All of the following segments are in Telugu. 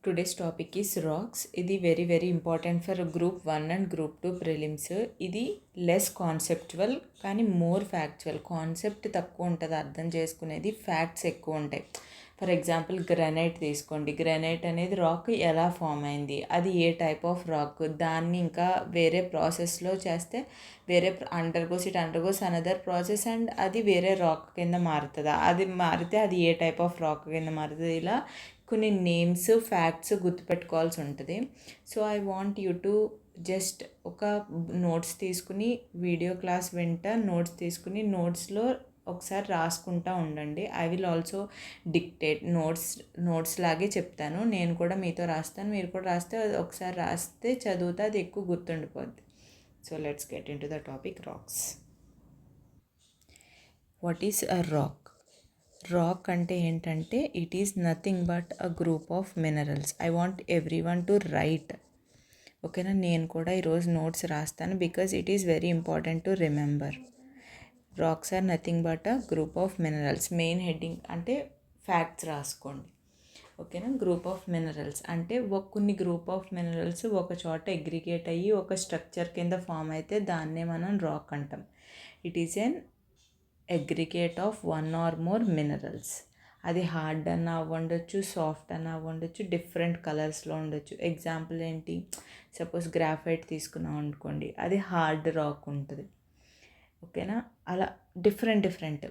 Today's topic is rocks. ఇది very very important for group 1 and group 2 prelims. ఇది లెస్ కాన్సెప్చువల్ కానీ మోర్ ఫ్యాక్చువల్. కాన్సెప్ట్ తక్కువ ఉంటుంది అర్థం చేసుకునేది, ఫ్యాక్ట్స్ ఎక్కువ ఉంటాయి. ఫర్ ఎగ్జాంపుల్ గ్రానైట్ తీసుకోండి. గ్రానైట్ అనేది రాక్ ఎలా ఫామ్ అయింది, అది ఏ టైప్ ఆఫ్ రాక్, దాన్ని ఇంకా వేరే ప్రాసెస్లో చేస్తే వేరే అండర్గోస్ అనదర్ ప్రాసెస్ అండ్ అది వేరే రాక్ కింద మారుతుందా, అది మారితే అది ఏ టైప్ ఆఫ్ రాక్ కింద మారుతుంది, ఇలా కొన్ని నేమ్స్ ఫ్యాక్ట్స్ గుర్తుపెట్టుకోవాల్సి ఉంటుంది. So I want you to just ఒక నోట్స్ తీసుకుని వీడియో క్లాస్ నోట్స్ తీసుకుని నోట్స్లో ఒకసారి రాసుకుంటూ ఉండండి. I will also dictate notes లాగే చెప్తాను. నేను కూడా మీతో రాస్తాను, మీరు కూడా రాస్తే ఒకసారి రాస్తే చదివితే అది ఎక్కువ గుర్తుండిపోద్ది. So let's get in to the topic rocks. What is a rock? Rock అంటే ఏంటంటే it is nothing but a group of minerals. I want everyone to write. ఓకేనా, నేను కూడా ఈరోజు నోట్స్ రాస్తాను because it is very important to remember. Rocks are nothing but a group of minerals. Main heading అంటే ఫ్యాక్ట్స్ రాసుకోండి. ఓకేనా, గ్రూప్ ఆఫ్ మినరల్స్ అంటే కొన్ని గ్రూప్ ఆఫ్ మినరల్స్ ఒక చోట అగ్రిగేట్ అయ్యి ఒక స్ట్రక్చర్ కింద ఫామ్ అయితే దాన్నే మనం రాక్ అంటాం. It is an aggregate of one or more minerals. అది హార్డ్ అన్న అవ్వండొచ్చు, సాఫ్ట్ అన్న అవ్వండొచ్చు, డిఫరెంట్ కలర్స్లో ఉండొచ్చు. ఎగ్జాంపుల్ ఏంటి, సపోజ్ గ్రాఫైట్ తీసుకున్నాం అనుకోండి, అది హార్డ్ రాక్ ఉంటుంది. ఓకేనా, అలా డిఫరెంట్.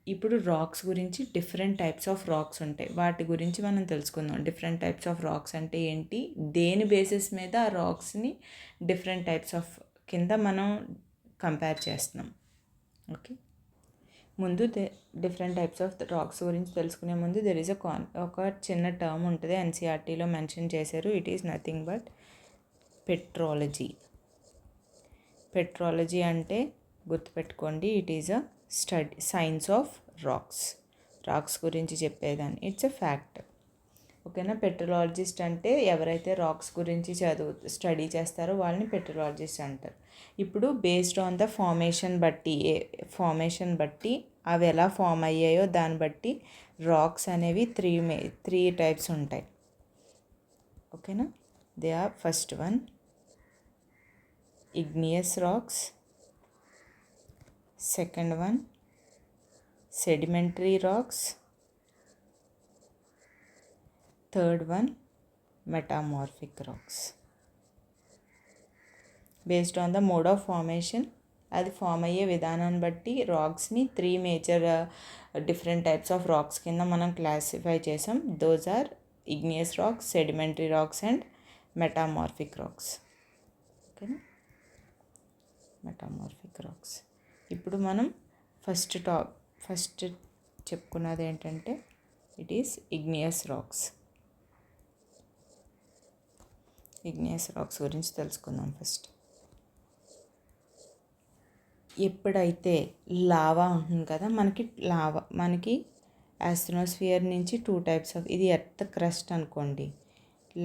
ఇప్పుడు రాక్స్ గురించి డిఫరెంట్ టైప్స్ ఆఫ్ రాక్స్ ఉంటాయి, వాటి గురించి మనం తెలుసుకుందాం. డిఫరెంట్ టైప్స్ ఆఫ్ రాక్స్ అంటే ఏంటి, దేని బేసిస్ మీద ఆ రాక్స్ని డిఫరెంట్ టైప్స్ ఆఫ్ కింద మనం కంపేర్ చేస్తున్నాం. ఓకే, ముందు డిఫరెంట్ టైప్స్ ఆఫ్ రాక్స్ గురించి తెలుసుకునే ముందు దెర్ ఈజ్ ఒక చిన్న టర్మ్ ఉంటుంది, ఎన్సీఆర్టీలో మెన్షన్ చేశారు. It is nothing but petrology. Petrology అంటే గుర్తుపెట్టుకోండి, it is a science of rocks గురించి చెప్పేదాన్ని. It's a fact. ఓకేనా, పెట్రాలజిస్ట్ అంటే ఎవరైతే రాక్స్ గురించి స్టడీ చేస్తారో వాళ్ళని పెట్రాలజిస్ట్ అంటారు. ఇప్పుడు బేస్డ్ ఆన్ ద ఫార్మేషన్ బట్టి అవి ఎలా ఫామ్ అయ్యాయో దాన్ని బట్టి రాక్స్ అనేవి త్రీ టైప్స్ ఉంటాయి. ఓకేనా, they are first one igneous rocks, second one sedimentary rocks, third one metamorphic rocks. Based on the mode of formation, అది ఫామ్ అయ్యే విధానాన్ని బట్టి రాక్స్ని 3 major different types of rocks కింద మనం క్లాసిఫై చేసాం. Those are igneous rocks, sedimentary rocks and metamorphic rocks. ఓకేనా, మెటామార్ఫిక్ రాక్స్. ఇప్పుడు మనం ఫస్ట్ చెప్పుకున్నది ఏంటంటే it is igneous rocks. igneous rocks గురించి తెలుసుకుందాం. ఫస్ట్ ఎప్పుడైతే లావా ఉంటుంది కదా, మనకి ఆస్ట్రోస్ఫియర్ నుంచి 2 టైప్స్ ఆఫ్, ఇది ఎర్త్ క్రస్ట్ అనుకోండి.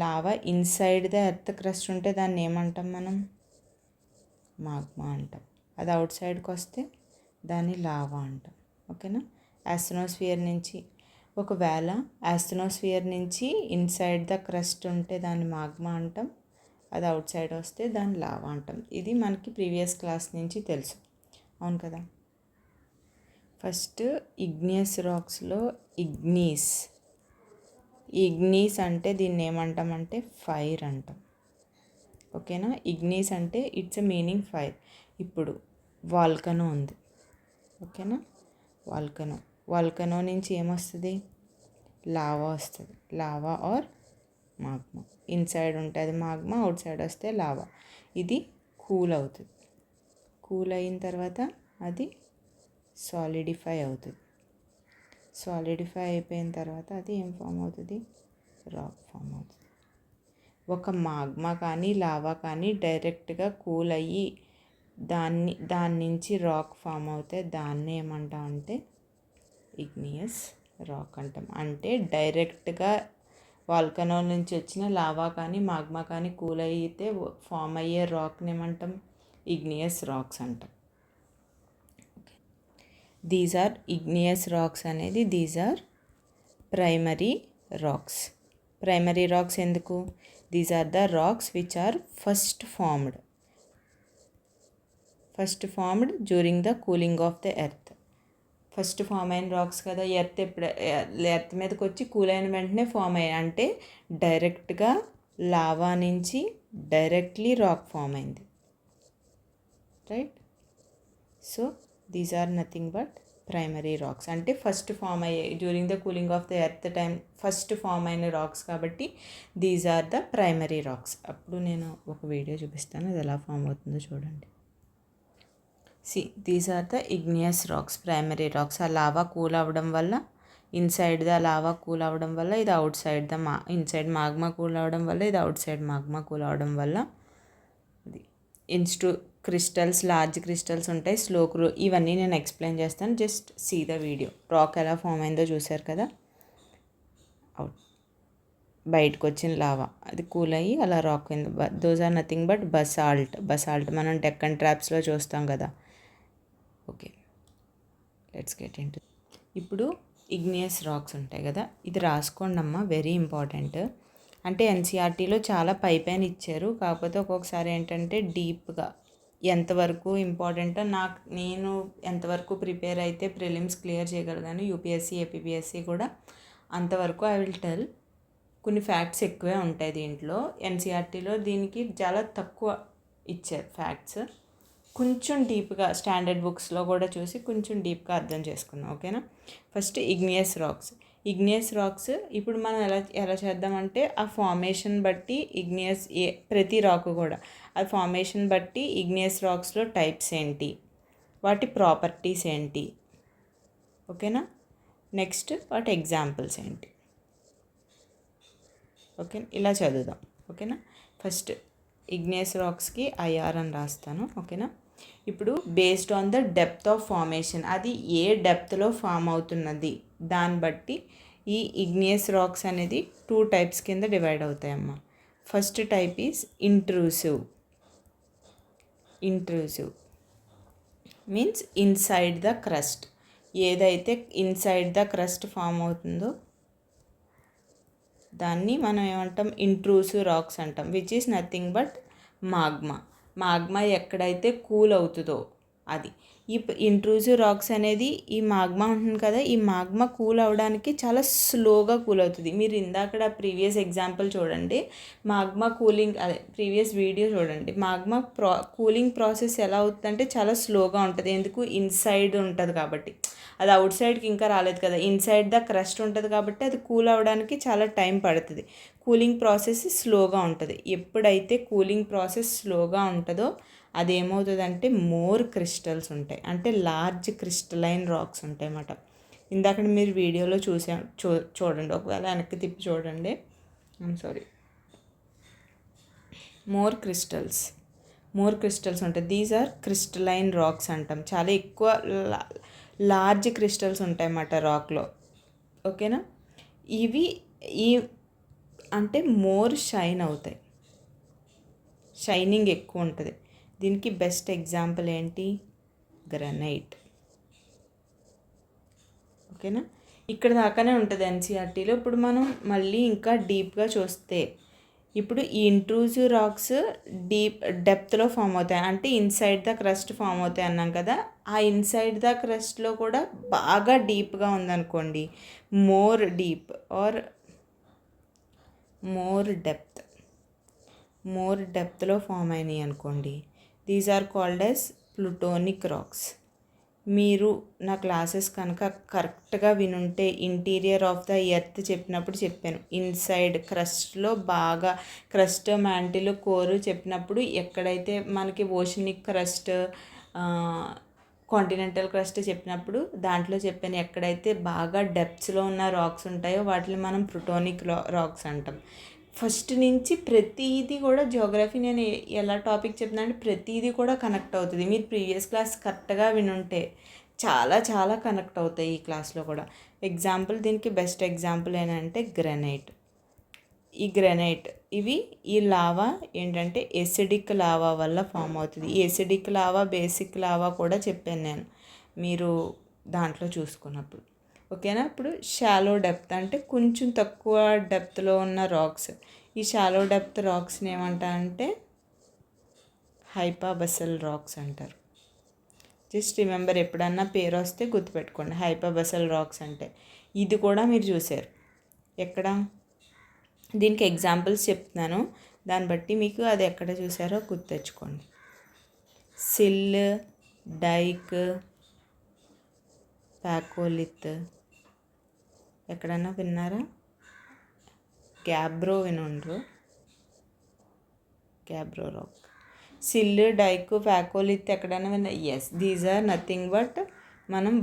Lava inside the earth crust ఉంటే దాన్ని ఏమంటాం మనం, మాగ్మా అంటాం. అది అవుట్ సైడ్కి వస్తే దాన్ని లావా అంటాం. ఓకేనా, ఒకవేళ ఆస్ట్రోస్ఫియర్ నుంచి ఇన్సైడ్ ద క్రస్ట్ ఉంటే దాన్ని మాగ్మా అంటాం, అది అవుట్ సైడ్ వస్తే దాన్ని లావా అంటాం. ఇది మనకి ప్రీవియస్ క్లాస్ నుంచి తెలుసు, అవును కదా. ఫస్ట్ igneous రాక్స్లో ఇగ్నీస్ అంటే దీన్ని ఏమంటామంటే ఫైర్ అంటాం. ఓకేనా, igneous అంటే ఇట్స్ ఎ మీనింగ్ ఫైర్. ఇప్పుడు వాల్కనో ఉంది. ఓకేనా, వాల్కనో నుంచి ఏమొస్తుంది, లావా వస్తుంది. Lava or magma. ఇన్సైడ్ ఉంటుంది మాగ్మా, అవుట్ సైడ్ వస్తే లావా. ఇది కూల్ అవుతుంది. కూల్ అయిన తర్వాత అది సాలిడిఫై అవుతుంది. సాలిడిఫై అయిపోయిన తర్వాత అది ఏం ఫామ్ అవుతుంది, రాక్ ఫామ్ అవుతుంది. ఒక మాగ్మా కానీ లావా కానీ డైరెక్ట్గా కూల్ అయ్యి దాని నుంచి రాక్ ఫామ్ అవుతే దాన్ని ఏమంటాం అంటే igneous రాక్ అంటాం. అంటే డైరెక్ట్గా వాల్కనో నుంచి వచ్చిన లావా కానీ మాగ్మా కానీ కూల్ అయితే ఫామ్ అయ్యే రాక్ని ఏమంటాం, igneous రాక్స్ అంటాం. దీస్ ఆర్ igneous రాక్స్ అనేది these are primary rocks. Primary rocks ఎందుకు? These are the rocks which are first formed during the cooling of the earth. First form అయిన రాక్స్ కదా. ఎర్త్ మీదకి వచ్చి కూల్ అయిన వెంటనే ఫామ్ అయ్యాయి, అంటే డైరెక్ట్గా లావా నుంచి డైరెక్ట్లీ రాక్ ఫామ్ అయింది, right? So these are nothing but primary rocks. అంటే ఫస్ట్ ఫామ్ అయ్యాయి during the cooling of the earth time, first form అయిన రాక్స్ కాబట్టి these are the primary rocks. అప్పుడు నేను ఒక వీడియో చూపిస్తాను, అది ఎలా ఫామ్ అవుతుందో చూడండి. These are the igneous rocks, primary rocks. ఆ లావా కూల్ అవ్వడం వల్ల, ఇన్సైడ్ ద లావా కూల్ అవ్వడం వల్ల ఇది outside the inside magma cool అవ్వడం వల్ల ఇది అవుట్ సైడ్ మాగ్మా కూల్ అవ్వడం వల్ల ఇది క్రిస్టల్స్, లార్జ్ క్రిస్టల్స్ ఉంటాయి, ఇవన్నీ నేను ఎక్స్ప్లెయిన్ చేస్తాను. Just see the video. Rock ఎలా ఫామ్ అయిందో చూసారు కదా. అవుట్ బయటకు వచ్చిన లావా అది కూల్ అయ్యి అలా రాక్ అయింది. Those are nothing but basalt మనం డెక్కన్ ట్రాప్స్లో చూస్తాం కదా. Okay, let's get into. ఇప్పుడు ఇగ్నియస్ రాక్స్ ఉంటాయి కదా, ఇది రాసుకోండి అమ్మ, వెరీ ఇంపార్టెంట్. అంటే ఎన్సీఆర్టీలో చాలా పైన ఇచ్చారు, కాకపోతే ఒక్కొక్కసారి ఏంటంటే డీప్గా ఎంతవరకు ఇంపార్టెంటో నేను ఎంతవరకు ప్రిపేర్ అయితే ప్రిలిమ్స్ క్లియర్ చేయగలిగాను, యూపీఎస్సీ ఏపీపీఎస్సీ కూడా అంతవరకు ఐ విల్ టెల్. కొన్ని ఫ్యాక్ట్స్ ఎక్కువే ఉంటాయి దీంట్లో. ఎన్సీఆర్టీలో దీనికి చాలా తక్కువ ఇచ్చారు ఫ్యాక్ట్స్. కొంచెం డీప్గా స్టాండర్డ్ బుక్స్లో కూడా చూసి కొంచెం డీప్గా అర్థం చేసుకున్నాం, ఓకేనా? ఫస్ట్ ఇగ్నియస్ రాక్స్ ఇప్పుడు మనం ఎలా చేద్దామంటే ఆ ఫార్మేషన్ బట్టి ప్రతి రాక్ కూడా ఆ ఫార్మేషన్ బట్టి ఇగ్నియస్ రాక్స్లో టైప్స్ ఏంటి, వాటి ప్రాపర్టీస్ ఏంటి, ఓకేనా? నెక్స్ట్ వాటి ఎగ్జాంపుల్స్ ఏంటి, ఓకే, ఇలా చదువుదాం, ఓకేనా? ఫస్ట్ ఇగ్నియస్ రాక్స్కి ఐఆర్ అని రాస్తాను, ఓకేనా? ఇప్పుడు based on the depth of formation, అది ఏ డెప్త్లో ఫామ్ అవుతున్నది దాన్ని బట్టి ఈ ఇగ్నియస్ రాక్స్ అనేది 2 టైప్స్ కింద డివైడ్ అవుతాయమ్మా. First type is intrusive means inside the crust. ఏదైతే ఇన్సైడ్ ద క్రస్ట్ ఫామ్ అవుతుందో దాన్ని మనం ఏమంటాం, ఇంట్రూసివ్ రాక్స్ అంటాం, which is nothing but magma ఎక్కడైతే కూల్ అవుతుందో అది. ఈ ఇంట్రూసివ్ రాక్స్ అనేది ఈ మాగ్మా ఉంటుంది కదా, ఈ మాగ్మా కూల్ అవ్వడానికి చాలా స్లోగా కూల్ అవుతుంది. మీరు ఇందాక ప్రీవియస్ ఎగ్జాంపుల్ చూడండి, మాగ్మా కూలింగ్ ప్రీవియస్ వీడియో చూడండి. మాగ్మా కూలింగ్ ప్రాసెస్ ఎలా అవుతుందంటే చాలా స్లోగా ఉంటుంది. ఎందుకు? ఇన్సైడ్ ఉంటుంది కాబట్టి. అది అవుట్ సైడ్కి ఇంకా రాలేదు కదా, ఇన్సైడ్ ద క్రస్ట్ ఉంటుంది కాబట్టి అది కూల్ అవ్వడానికి చాలా టైం పడుతుంది. కూలింగ్ ప్రాసెస్ స్లోగా ఉంటుంది. ఎప్పుడైతే కూలింగ్ ప్రాసెస్ స్లోగా ఉంటుందో అదేమవుతుందంటే మోర్ క్రిస్టల్స్ ఉంటాయి, అంటే లార్జ్ క్రిస్టలైన్ రాక్స్ ఉంటాయి అన్నమాట. ఇందాక మీరు వీడియోలో చూడండి, ఒకవేళ వెనక్కి తిప్పి చూడండి. మోర్ క్రిస్టల్స్ ఉంటాయి. దీస్ ఆర్ క్రిస్టలైన్ రాక్స్ అంటాం. చాలా ఎక్కువ లార్జ్ క్రిస్టల్స్ ఉంటాయి అన్నమాట రాక్లో, ఓకేనా? ఇవి అంటే మోర్ షైన్ అవుతాయి, షైనింగ్ ఎక్కువ ఉంటుంది. దీనికి బెస్ట్ ఎగ్జాంపుల్ ఏంటి? గ్రానైట్, ఓకేనా? ఇక్కడ దాకానే ఉంటుంది ఎన్సీఆర్టీలో. ఇప్పుడు మనం మళ్ళీ ఇంకా డీప్గా చూస్తే, ఇప్పుడు ఈ ఇంట్రూసివ్ రాక్స్ డెప్త్లో ఫామ్ అవుతాయి, అంటే ఇన్సైడ్ ద క్రస్ట్ ఫామ్ అవుతాయి అన్నాం కదా. ఆ ఇన్సైడ్ ద క్రస్ట్లో కూడా బాగా డీప్గా ఉందనుకోండి, మోర్ డెప్త్లో ఫామ్ అయినాయి అనుకోండి, these are called as plutonic rocks. మీరు నా క్లాసెస్ కనుక కరెక్ట్గా వినుంటే ఇంటీరియర్ ఆఫ్ ద ఎర్త్ చెప్పినప్పుడు చెప్పాను, ఇన్సైడ్ క్రస్ట్లో బాగా క్రస్ట్, మ్యాంటిల్, కోరు చెప్పినప్పుడు ఎక్కడైతే మనకి ఓషనిక్ క్రస్ట్, కాంటినెంటల్ క్రస్ట్ చెప్పినప్పుడు దాంట్లో చెప్పాను, ఎక్కడైతే బాగా డెప్త్స్లో ఉన్న రాక్స్ ఉంటాయో వాటిని మనం ప్లూటోనిక్ రాక్స్ అంటాం. ఫస్ట్ నుంచి ప్రతిదీ కూడా జియోగ్రఫీ నేను ఎలా టాపిక్ చెప్తున్నానంటే ప్రతిదీ కూడా కనెక్ట్ అవుతుంది. మీరు ప్రీవియస్ క్లాస్ కరెక్ట్గా వినుంటే చాలా చాలా కనెక్ట్ అవుతాయి ఈ క్లాస్లో కూడా. ఎగ్జాంపుల్, దీనికి బెస్ట్ ఎగ్జాంపుల్ ఏంటంటే గ్రానైట్. ఈ లావా ఏంటంటే ఎసిడిక్ లావా వల్ల ఫామ్ అవుతుంది. ఈ ఎసిడిక్ లావా, బేసిక్ లావా కూడా చెప్పాను నేను మీరు దాంట్లో చూసుకున్నప్పుడు. ఓకేనా. ఇప్పుడు షాలో డెప్త్ అంటే కొంచెం తక్కువ డెప్త్లో ఉన్న రాక్స్. ఈ షాలో డెప్త్ రాక్స్ని ఏమంటారంటే హైపాబసల్ రాక్స్ అంటారు. జస్ట్ రిమెంబర్, ఎప్పుడన్నా పేరు వస్తే గుర్తుపెట్టుకోండి, హైపాబసల్ రాక్స్ అంటే. ఇది కూడా మీరు చూసారు ఎక్కడ, దీనికి ఎగ్జాంపుల్స్ చెప్తున్నాను, దాన్ని బట్టి మీకు అది ఎక్కడ చూసారో గుర్తు తెచ్చుకోండి. సిల్, డైక్, ప్యాకోలిత్ ఎక్కడన్నా విన్నారా? Gabbro వినుండ్రు, gabbro rock. సిల్, డైక్, ప్యాకోలిత్ ఎక్కడైనా విన్నా? Yes, these are nothing but మనం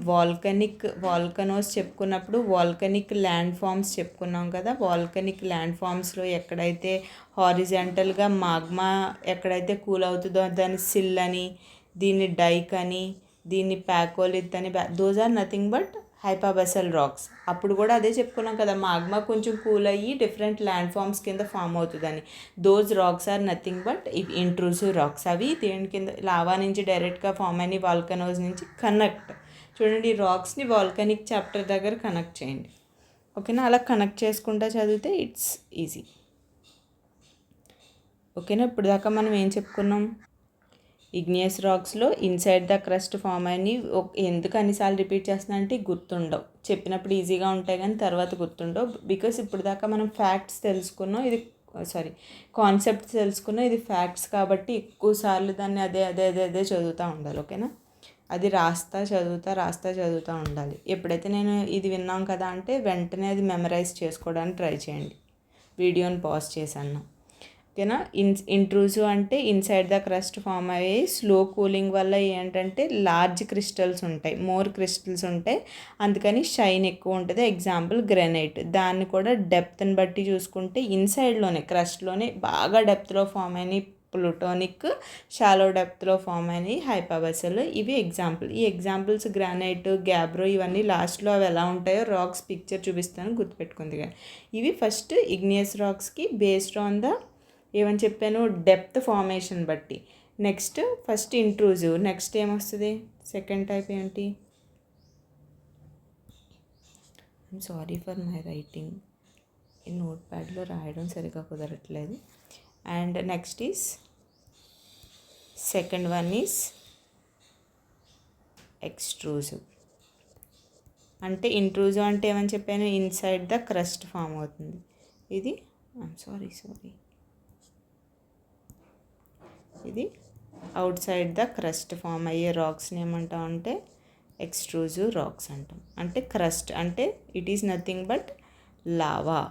వాల్కనోస్ చెప్పుకున్నప్పుడు వాల్కనిక్ ల్యాండ్ ఫామ్స్ చెప్పుకున్నాం కదా. వాల్కనిక్ ల్యాండ్ ఫామ్స్లో ఎక్కడైతే హారిజాంటల్గా మాగ్మా ఎక్కడైతే కూల్ అవుతుందో దాన్ని సిల్ అని, దీన్ని డైక్ అని, దీన్ని ప్యాకోలిత్ అని, those are nothing but hypabyssal rocks. అప్పుడు కూడా అదే చెప్పుకున్నాం కదా, మాగ్మా కొంచెం కూల్ అయ్యి డిఫరెంట్ ల్యాండ్ ఫామ్స్ కింద ఫామ్ అవుతుందని. Those rocks are nothing but intrusive rocks. అవి దేని కింద, లావా నుంచి డైరెక్ట్గా ఫామ్ అయిన వాల్కనోస్ నుంచి కనెక్ట్. చూడండి, ఈ రాక్స్ని వాల్కనిక్ చాప్టర్ దగ్గర కనెక్ట్ చేయండి. ఓకేనా, అలా కనెక్ట్ చేసుకుంటా చదివితే ఇట్స్ ఈజీ. ఓకేనా, ఇప్పుడు దాకా మనం ఏం చెప్పుకున్నాం? ఇగ్నియస్ రాక్స్లో ఇన్సైడ్ ద క్రస్ట్ ఫామ్ అని ఎందుకు అన్నిసార్లు రిపీట్ చేస్తున్నా అంటే గుర్తుండవు, చెప్పినప్పుడు ఈజీగా ఉంటాయి కానీ తర్వాత గుర్తుండవు. బికాస్ ఇప్పుడు దాకా మనం ఫ్యాక్ట్స్ తెలుసుకున్నాం, ఇది కాన్సెప్ట్స్ తెలుసుకున్నాం, ఇది ఫ్యాక్ట్స్ కాబట్టి ఎక్కువసార్లు దాన్ని అదే చదువుతూ ఉండాలి. ఓకేనా, అది రాస్తా చదువుతూ ఉండాలి. ఎప్పుడైతే నేను ఇది విన్నాం కదా అంటే వెంటనే అది మెమరైజ్ చేసుకోవడానికి ట్రై చేయండి, వీడియోని పాజ్ చేశాను. ఓకేనా. ఇంట్రూసివ్ అంటే ఇన్సైడ్ ద క్రస్ట్ ఫామ్ అయ్యి స్లో కూలింగ్ వల్ల ఏంటంటే లార్జ్ క్రిస్టల్స్ ఉంటాయి, మోర్ క్రిస్టల్స్ ఉంటాయి, అందుకని షైన్ ఎక్కువ ఉంటుంది. Example granite. దాన్ని కూడా డెప్త్ని బట్టి చూసుకుంటే ఇన్సైడ్లోనే క్రస్ట్లోనే బాగా డెప్త్లో ఫామ్ అయిన ప్లూటోనిక్, షాలో డెప్త్లో ఫామ్ అయినవి హైపాబసల్. ఇవి ఎగ్జాంపుల్. ఈ ఎగ్జాంపుల్స్ గ్రానైట్, గ్యాబ్రో ఇవన్నీ లాస్ట్లో అవి ఎలా ఉంటాయో రాక్స్ పిక్చర్ చూపిస్తాను, గుర్తుపెట్టుకుంది. కానీ ఇవి ఫస్ట్ ఇగ్నియస్ రాక్స్కి బేస్డ్ ఆన్ ద ఏమని చెప్పాను, డెప్త్ ఫార్మేషన్ బట్టి. నెక్స్ట్ ఫస్ట్ ఇంట్రూజివ్, నెక్స్ట్ ఏమొస్తుంది, సెకండ్ టైప్ ఏంటి? I'm sorry for my writing, ఈ నోట్ ప్యాడ్లో రాయడం సరిగా కుదరట్లేదు. And next is second one is extrusive. అంటే ఇంట్రూజివ్ అంటే ఏమని చెప్పాను, ఇన్సైడ్ ద క్రస్ట్ ఫామ్ అవుతుంది. ఇది సారీ ఇది outside the crust form అయ్యే రాక్స్ని ఏమంటాం అంటే ఎక్స్ట్రూజివ్ రాక్స్ అంటాం. అంటే క్రస్ట్ అంటే it is nothing but lava,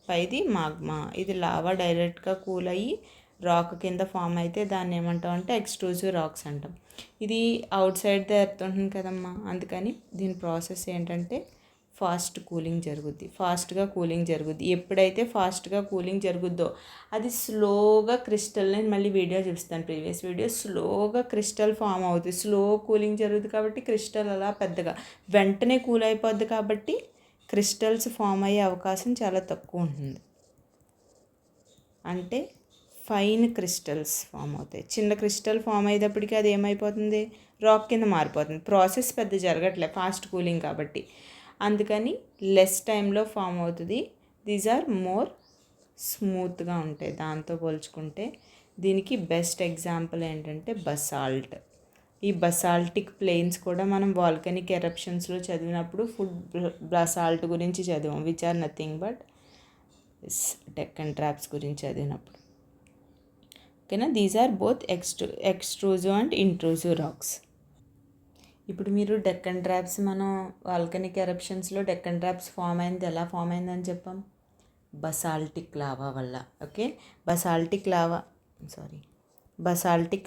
పైది మాగ్మా. ఇది లావా డైరెక్ట్గా కూల్ అయ్యి రాక్ కింద ఫామ్ అయితే దాన్ని ఏమంటాం అంటే ఎక్స్ట్రూజివ్ రాక్స్ అంటాం. ఇది అవుట్ సైడ్ ద ఎర్త్ ఉంటుంది కదమ్మా, అందుకని దీని ప్రాసెస్ ఏంటంటే ఫాస్ట్గా కూలింగ్ జరుగుద్ది. ఎప్పుడైతే ఫాస్ట్గా కూలింగ్ జరుగుద్దో అది స్లోగా క్రిస్టల్, నేను మళ్ళీ వీడియో చూపిస్తాను, ప్రీవియస్ వీడియో, స్లోగా క్రిస్టల్ ఫామ్ అవుతుంది. స్లో కూలింగ్ జరుగుతుంది కాబట్టి క్రిస్టల్ అలా పెద్దగా వెంటనే కూల్ అయిపోద్ది కాబట్టి క్రిస్టల్స్ ఫామ్ అయ్యే అవకాశం చాలా తక్కువ ఉంటుంది. అంటే ఫైన్ క్రిస్టల్స్ ఫామ్ అవుతాయి. చిన్న క్రిస్టల్ ఫామ్ అయ్యేటప్పటికి అది ఏమైపోతుంది, రాక్ కింద మారిపోతుంది. ప్రాసెస్ పెద్ద జరగట్లే, ఫాస్ట్ కూలింగ్ కాబట్టి, అందుకని లెస్ టైంలో ఫామ్ అవుతుంది. దీస్ ఆర్ మోర్ స్మూత్గా ఉంటాయి దాంతో పోల్చుకుంటే. దీనికి బెస్ట్ ఎగ్జాంపుల్ ఏంటంటే బసాల్ట్. ఈ బసాల్టిక్ ప్లేన్స్ కూడా మనం వాల్కనిక్ ఎరప్షన్స్లో చదివినప్పుడు బసాల్ట్ గురించి చదివాం, which are nothing but Deccan traps గురించి చదివినప్పుడు. ఓకేనా, these are both extrusive and intrusive rocks. ఇప్పుడు మీరు డెక్కన్ ట్రాప్స్, మనం వాల్కనిక్ ఎరప్షన్స్లో డెక్కన్ ట్రాప్స్ ఫామ్ అయింది, ఎలా ఫామ్ అయిందని చెప్పాం, బసాల్టిక్ లావా వల్ల. ఓకే, బసాల్టిక్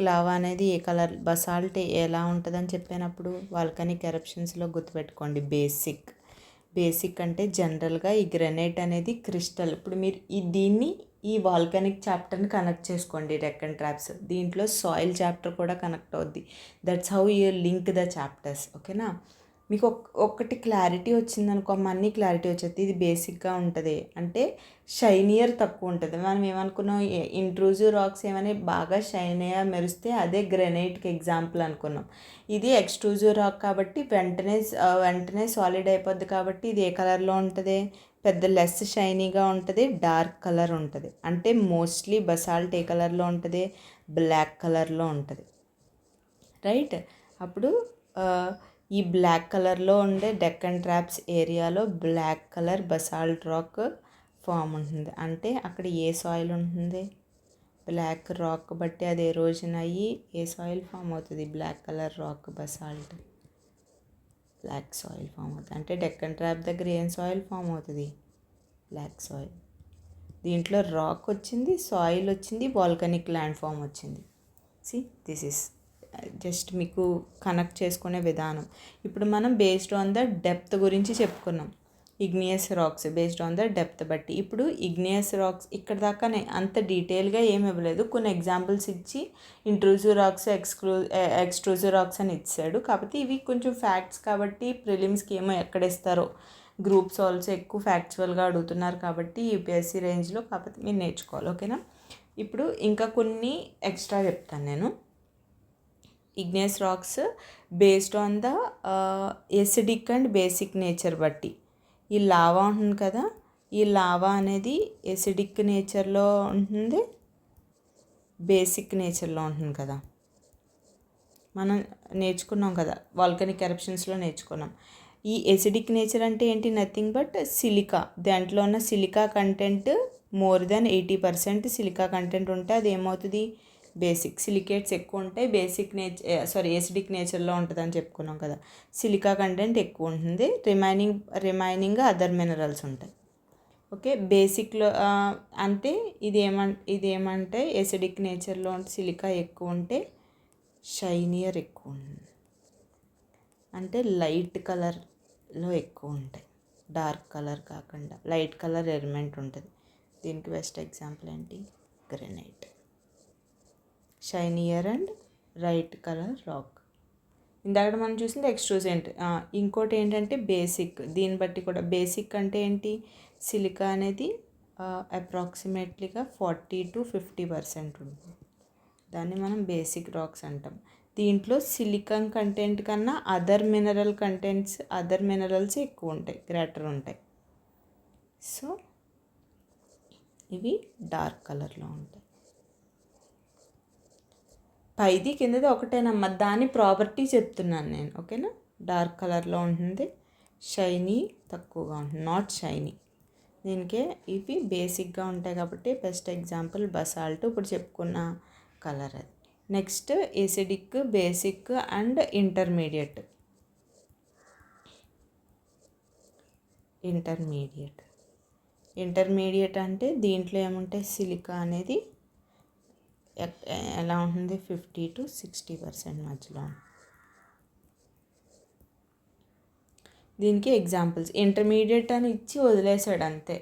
లావా అనేది ఏ కలర్, బసాల్ట్ ఎలా ఉంటుందని చెప్పినప్పుడు వాల్కనిక్ ఎరప్షన్స్లో గుర్తుపెట్టుకోండి. బేసిక్ అంటే జనరల్గా ఈ గ్రానైట్ అనేది క్రిస్టల్. ఇప్పుడు మీరు ఈ వాల్కనిక్ చాప్టర్ని కనెక్ట్ చేసుకోండి, డెక్కన్ ట్రాప్స్. దీంట్లో సాయిల్ చాప్టర్ కూడా కనెక్ట్ అవుద్ది. That's how you link the chapters. ఓకేనా, మీకు ఒక్కటి క్లారిటీ వచ్చిందనుకో, అన్నీ క్లారిటీ వచ్చేది. ఇది బేసిక్గా ఉంటుంది అంటే షైనియర్ తక్కువ ఉంటుంది. మనం ఏమనుకున్నాం, ఇంట్రూజివ్ రాక్స్ ఏమని బాగా షైనీగా మెరిస్తే అదే గ్రెనైట్కి ఎగ్జాంపుల్ అనుకున్నాం. ఇది ఎక్స్ట్రూజివ్ రాక్ కాబట్టి వెంటనే సాలిడ్ అయిపోద్ది. కాబట్టి ఇది ఏ కలర్లో ఉంటుంది, పెద్ద లెస్ షైనీగా ఉంటుంది, డార్క్ కలర్ ఉంటుంది. అంటే మోస్ట్లీ బసాల్ట్ ఏ కలర్లో ఉంటుంది, బ్లాక్ కలర్లో ఉంటుంది, రైట్. అప్పుడు ఈ బ్లాక్ కలర్లో ఉండే డెక్కన్ ట్రాప్స్ ఏరియాలో black colour basalt rock form ఉంటుంది. అంటే అక్కడ ఏ సాయిల్ ఉంటుంది, బ్లాక్ రాక్ బట్టి అది ఎరోజన్ అయ్యి ఏ సాయిల్ ఫామ్ అవుతుంది, black colour rock basalt black soil form అవుతుంది. అంటే డెక్కన్ ట్రాప్ దగ్గర ఏం సాయిల్ ఫామ్ అవుతుంది, బ్లాక్ సాయిల్. దీంట్లో రాక్ వచ్చింది, సాయిల్ వచ్చింది, వాల్కనిక్ ల్యాండ్ ఫామ్ వచ్చింది. దిస్ ఇస్ జస్ట్ మీకు కనెక్ట్ చేసుకునే విధానం. ఇప్పుడు మనం బేస్డ్ ఆన్ ద డెప్త్ గురించి చెప్పుకున్నాం, igneous rocks based on the depth బట్టి. ఇప్పుడు ఇగ్నియస్ రాక్స్ ఇక్కడ దాకానే, అంత డీటెయిల్గా ఏమి ఇవ్వలేదు, కొన్ని ఎగ్జాంపుల్స్ ఇచ్చి ఇంట్రూజివ్ రాక్స్ ఎక్స్ట్రూజివ్ రాక్స్ అని ఇచ్చాడు. కాబట్టి ఇవి కొంచెం ఫ్యాక్ట్స్ కాబట్టి ప్రిలిమ్స్కి ఏమో ఎక్కడ ఇస్తారో, గ్రూప్స్ ఆల్సో ఎక్కువ ఫ్యాక్చువల్గా అడుగుతున్నారు కాబట్టి యూపీఎస్సీ రేంజ్లో, కాబట్టి మీరు నేర్చుకోవాలి, ఓకేనా. ఇప్పుడు ఇంకా కొన్ని ఎక్స్ట్రా చెప్తాను నేను. Igneous rocks based on the acidic and basic nature బట్టి. ఈ లావా ఉంటుంది కదా, ఈ లావా అనేది ఎసిడిక్ నేచర్లో ఉంటుంది, బేసిక్ నేచర్లో ఉంటుంది కదా. మనం నేర్చుకున్నాం కదా, వాల్కనిక్ ఎరప్షన్స్లో నేర్చుకున్నాం. ఈ ఎసిడిక్ నేచర్ అంటే ఏంటి, నథింగ్ బట్ సిలికా. దాంట్లో ఉన్న silica content more than 80% silica content ఉంటే అది ఏమవుతుంది, బేసిక్. సిలికేట్స్ ఎక్కువ ఉంటాయి, ఎసిడిక్ నేచర్లో ఉంటుంది అని చెప్పుకున్నాం కదా. సిలికా కంటెంట్ ఎక్కువ ఉంటుంది, రిమైనింగ్ అదర్ మినరల్స్ ఉంటాయి, ఓకే. బేసిక్లో అంటే ఇదేమంటే ఎసిడిక్ నేచర్లో సిలికా ఎక్కువ ఉంటే షైనియర్ ఎక్కువ ఉంటుంది, అంటే లైట్ కలర్లో ఎక్కువ ఉంటాయి, డార్క్ కలర్ కాకుండా లైట్ కలర్ ఎలిమెంట్ ఉంటుంది. దీనికి బెస్ట్ ఎగ్జాంపుల్ ఏంటి, granite. Shinier and right colour rock. ఇందాక మనం చూసింది ఎక్స్ట్రూజెంట్. ఇంకోటి ఏంటంటే బేసిక్. దీన్ని బట్టి కూడా బేసిక్ అంటే ఏంటి, సిలికా అనేది అప్రాక్సిమేట్లీగా 40 to 50% ఉంటుంది. దాన్ని మనం బేసిక్ రాక్స్ అంటాం. దీంట్లో సిలికాన్ కంటెంట్ కన్నా అదర్ మినరల్స్ ఎక్కువ ఉంటాయి, గ్రేటర్ ఉంటాయి. సో ఇవి డార్క్ కలర్లో ఉంటాయి. పైది కిందది ఒకటేనమ్మా, దాని ప్రాపర్టీ చెప్తున్నాను నేను, ఓకేనా. డార్క్ కలర్లో ఉంటుంది, షైనీ తక్కువగా ఉంటుంది, నాట్ షైనీ. దీనికే ఇవి బేసిక్గా ఉంటాయి కాబట్టి బెస్ట్ ఎగ్జాంపుల్ బసాల్ట్. ఇప్పుడు చెప్పుకున్న కలర్ అది. Next acidic, basic and intermediate. Intermediate అంటే దీంట్లో ఏముంటాయి, సిలికా అనేది ఎలా ఉంటుంది, 50 to 60% మధ్యలో. దీనికి ఎగ్జాంపుల్స్ ఇంటర్మీడియట్ అని ఇచ్చి వదిలేసాడు అంతే,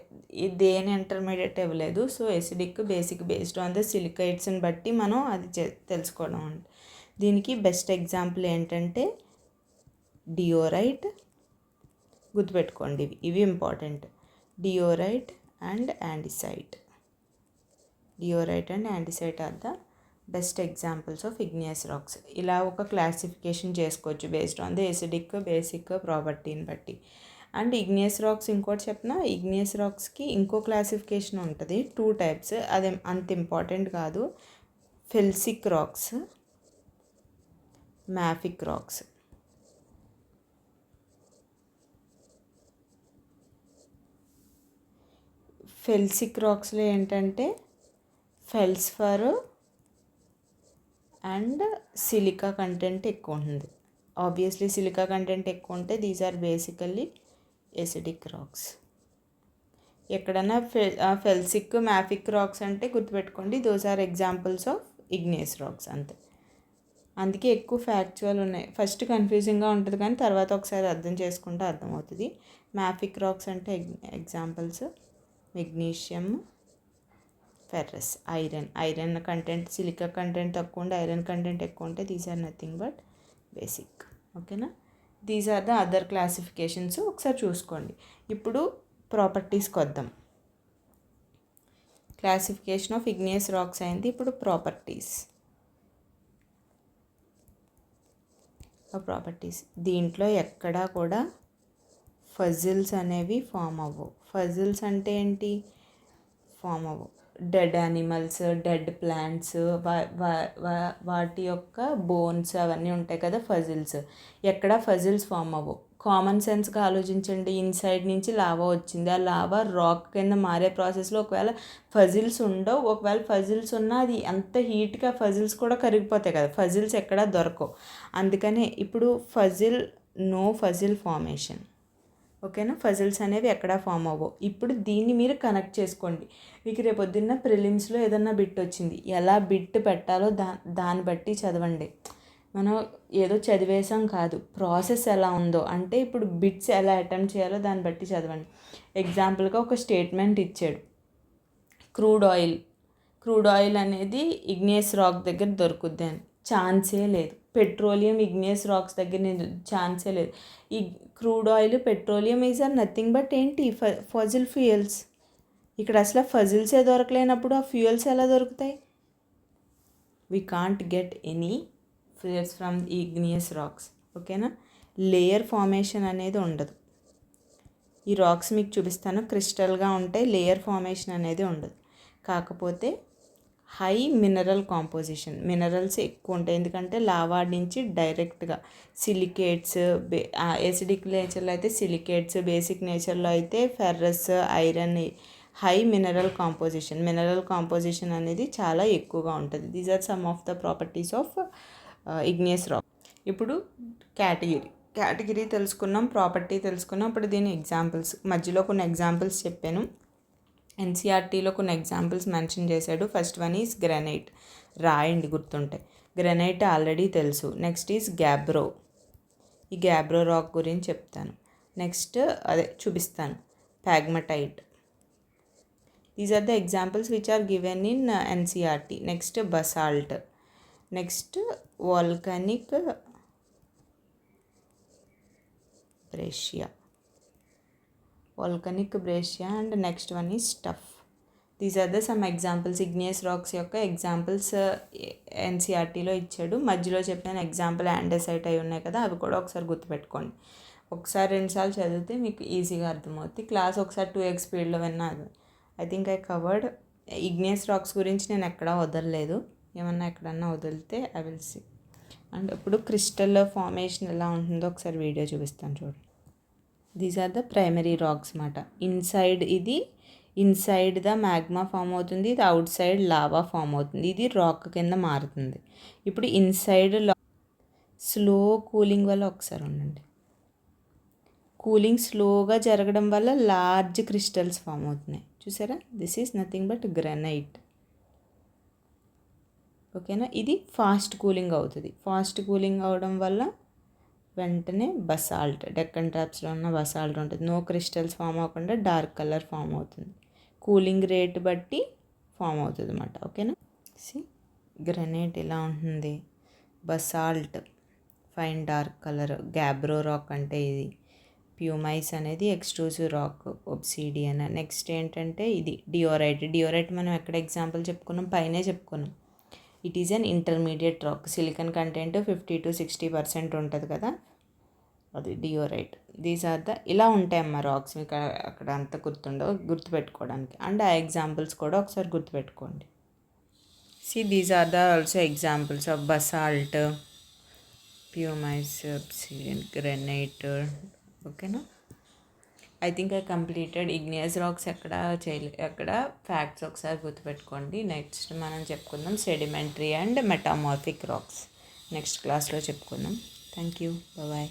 దేని ఇంటర్మీడియట్ ఇవ్వలేదు. So acidic, basic based on the సిలికేట్స్ని బట్టి మనం అది తెలుసుకోవడం అండి. దీనికి బెస్ట్ ఎగ్జాంపుల్ ఏంటంటే డియోరైట్. గుర్తుపెట్టుకోండి, ఇవి important. Diorite and andesite. Diorite and andesite are the best examples of igneous rocks. ఇలా ఒక క్లాసిఫికేషన్ చేసుకోవచ్చు based on the acidic, basic ప్రాపర్టీని బట్టి. అండ్ ఇగ్నియస్ రాక్స్ ఇంకోటి చెప్పిన, ఇగ్నియస్ రాక్స్కి ఇంకో క్లాసిఫికేషన్ ఉంటుంది, 2 types. అది అంత ఇంపార్టెంట్ కాదు. ఫెల్సిక్ రాక్స్, మాఫిక్ రాక్స్. ఫెల్సిక్ రాక్స్లో ఏంటంటే ఫెల్స్ఫర్ అండ్ సిలికా కంటెంట్ ఎక్కువ ఉంటుంది. ఆబ్వియస్లీ సిలికా కంటెంట్ ఎక్కువ ఉంటే these are basically acidic rocks. ఎక్కడైనా ఫెల్సిక్, మాఫిక్ రాక్స్ అంటే గుర్తుపెట్టుకోండి, those are examples of igneous rocks అంతే. అందుకే ఎక్కువ ఫ్యాక్చువల్ ఉన్నాయి. ఫస్ట్ కన్ఫ్యూజింగ్గా ఉంటుంది కానీ తర్వాత ఒకసారి అర్థం చేసుకుంటే అర్థమవుతుంది. మాఫిక్ రాక్స్ అంటే examples magnesium, ferrous, iron content, silica content తక్కువ ఉంటే ఐరన్ కంటెంట్ ఎక్కువ ఉంటే these are nothing but basic, ఓకేనా. These are the other classifications, ఒకసారి చూసుకోండి. ఇప్పుడు ప్రాపర్టీస్కి వద్దాం. క్లాసిఫికేషన్ ఆఫ్ ఇగ్నియస్ రాక్స్ అయింది. ఇప్పుడు ప్రాపర్టీస్. దీంట్లో ఎక్కడా కూడా ఫజిల్స్ అనేవి ఫామ్ అవ్వవు. ఫజిల్స్ అంటే ఏంటి? ఫామ్ అవ్వవు. డెడ్ యానిమల్స్, డెడ్ ప్లాంట్స్, వాటి యొక్క బోన్స్ అవన్నీ ఉంటాయి కదా ఫజిల్స్. ఎక్కడ ఫజిల్స్ ఫామ్ అవ్వవు. కామన్ సెన్స్గా ఆలోచించండి. ఇన్సైడ్ నుంచి లావా వచ్చింది, ఆ లావా రాక్ కింద మారే ప్రాసెస్లో ఒకవేళ ఫజిల్స్ ఉండవు. ఒకవేళ ఫజిల్స్ ఉన్నా అది ఎంత హీట్గా ఫజిల్స్ కూడా కరిగిపోతాయి కదా, ఫజిల్స్ ఎక్కడా దొరకవు. అందుకనే ఇప్పుడు నో ఫజిల్ ఫార్మేషన్. ఓకేనా? ఫజిల్స్ అనేవి ఎక్కడా ఫామ్ అవ్వవు. ఇప్పుడు దీన్ని మీరు కనెక్ట్ చేసుకోండి. మీకు రేపొద్దున్న ప్రిలిమ్స్లో ఏదన్నా బిట్ వచ్చింది, ఎలా బిట్ పెట్టాలో దాన్ని బట్టి చదవండి. మనం ఏదో చదివేసాం కాదు, ప్రాసెస్ ఎలా ఉందో, అంటే ఇప్పుడు బిట్స్ ఎలా అటెంప్ట్ చేయాలో దాన్ని బట్టి చదవండి. ఎగ్జాంపుల్గా ఒక స్టేట్మెంట్ ఇచ్చాడు, క్రూడ్ ఆయిల్ అనేది ఇగ్నియస్ రాక్ దగ్గర దొరుకుద్ది అని. ఛాన్సే లేదు. పెట్రోలియం ఇగ్నియస్ రాక్స్ దగ్గర ఛాన్సే లేదు. ఈ crude oil, petroleum is are nothing but ఏంటి? Fossil fuels. ఇక్కడ అసలు ఫజిల్సే దొరకలేనప్పుడు ఆ ఫ్యూయల్స్ ఎలా దొరుకుతాయి? We can't get any fuels from igneous rocks. ఓకేనా? లేయర్ ఫార్మేషన్ అనేది ఉండదు. ఈ రాక్స్ మీకు చూపిస్తాను, క్రిస్టల్గా ఉంటాయి, లేయర్ ఫార్మేషన్ అనేది ఉండదు. కాకపోతే హై మినరల్ కాంపోజిషన్, మినరల్స్ ఎక్కువ ఉంటాయి. ఎందుకంటే లావా నుంచి డైరెక్ట్గా సిలికేట్స్, ఎసిడిక్ నేచర్లో అయితే సిలికేట్స్, బేసిక్ నేచర్లో అయితే ferrous, iron, high mineral composition అనేది చాలా ఎక్కువగా ఉంటుంది. These are some of the properties of igneous rock. ఇప్పుడు కేటగిరీ తెలుసుకున్నాం, ప్రాపర్టీ తెలుసుకున్నాం. ఇప్పుడు దీని ఎగ్జాంపుల్స్, మధ్యలో కొన్ని ఎగ్జాంపుల్స్ చెప్పాను. ఎన్సీఆర్టీలో కొన్ని ఎగ్జాంపుల్స్ మెన్షన్ చేశాడు. First one is granite. రాయండి, గుర్తుంటాయి. గ్రానైట్ ఆల్రెడీ తెలుసు. Next is gabbro. ఈ గ్యాబ్రో రాక్ గురించి చెప్తాను. నెక్స్ట్ చూపిస్తాను, pegmatite. These are the examples which are given in NCERT. Next basalt. Next volcanic breccia and next one is stuff. These are the some examples. Igneous rocks యొక్క ఎగ్జాంపుల్స్ ఎన్సీఆర్టీలో ఇచ్చాడు. మధ్యలో చెప్పిన ఎగ్జాంపుల్ ఆండెసైట్ అయి ఉన్నాయి కదా, అవి కూడా ఒకసారి గుర్తుపెట్టుకోండి. ఒకసారి 2 సార్లు చదివితే మీకు ఈజీగా అర్థమవుతుంది. క్లాస్ ఒకసారి 2x స్పీడ్లో విన్నా. I think I covered. Igneous rocks గురించి నేను ఎక్కడా వదలలేదు. ఏమన్నా ఎక్కడన్నా వదిలితే ఐ విల్ సీ. అండ్ ఇప్పుడు క్రిస్టల్ ఫార్మేషన్ ఎలా ఉంటుందో ఒకసారి వీడియో చూపిస్తాను చూడండి. These are the primary rocks మాట. ఇన్సైడ్ ద మ్యాగ్మా ఫామ్ అవుతుంది, ఇది అవుట్ సైడ్ లావా ఫామ్ అవుతుంది. ఇది రాక్ కింద మారుతుంది. ఇప్పుడు ఇన్సైడ్ స్లో కూలింగ్ వల్ల, ఒకసారి ఉండండి, కూలింగ్ స్లోగా జరగడం వల్ల లార్జ్ క్రిస్టల్స్ ఫామ్ అవుతున్నాయి. చూసారా? This is nothing but granite. ఓకేనా? ఇది ఫాస్ట్ కూలింగ్ అవుతుంది. ఫాస్ట్ కూలింగ్ అవడం వల్ల వెంటనే బసాల్ట్, డెక్కన్ ట్రాప్స్లో ఉన్న బసాల్ట్ ఉంటుంది. నో క్రిస్టల్స్ ఫామ్ అవ్వకుండా డార్క్ కలర్ ఫామ్ అవుతుంది. కూలింగ్ రేట్ బట్టి ఫామ్ అవుతుంది అన్నమాట. ఓకేనా? గ్రానైట్ ఇలా ఉంటుంది. Basalt fine dark colour. Gabbro rock అంటే ఇది. ప్యూమైస్ అనేది ఎక్స్ట్రూజివ్ రాక్, ఒబ్సిడియన్. నెక్స్ట్ ఏంటంటే ఇది డియోరైట్ మనం ఎక్కడ ఎగ్జాంపుల్ చెప్పుకున్నాం? పైనే చెప్పుకున్నాం. It is an intermediate rock. Silicon content 50 to 60% ఉంటుంది కదా, అది డియోరైట్. దీస్ ఆర్ ద ఇలా ఉంటాయమ్మా రాక్స్. మీకు అక్కడ అంత గుర్తుపెట్టుకోవడానికి. అండ్ ఆ ఎగ్జాంపుల్స్ కూడా ఒకసారి గుర్తుపెట్టుకోండి. These are the also examples of basalt, pumice, obsidian, granite. ఓకేనా? I think I completed. Igneous rocks ఎక్కడ ఫ్యాక్ట్స్ ఒకసారి గుర్తుపెట్టుకోండి. నెక్స్ట్ మనం చెప్పుకుందాం sedimentary and metamorphic rocks. Next క్లాస్లో చెప్పుకుందాం. Thank you. బాయ్.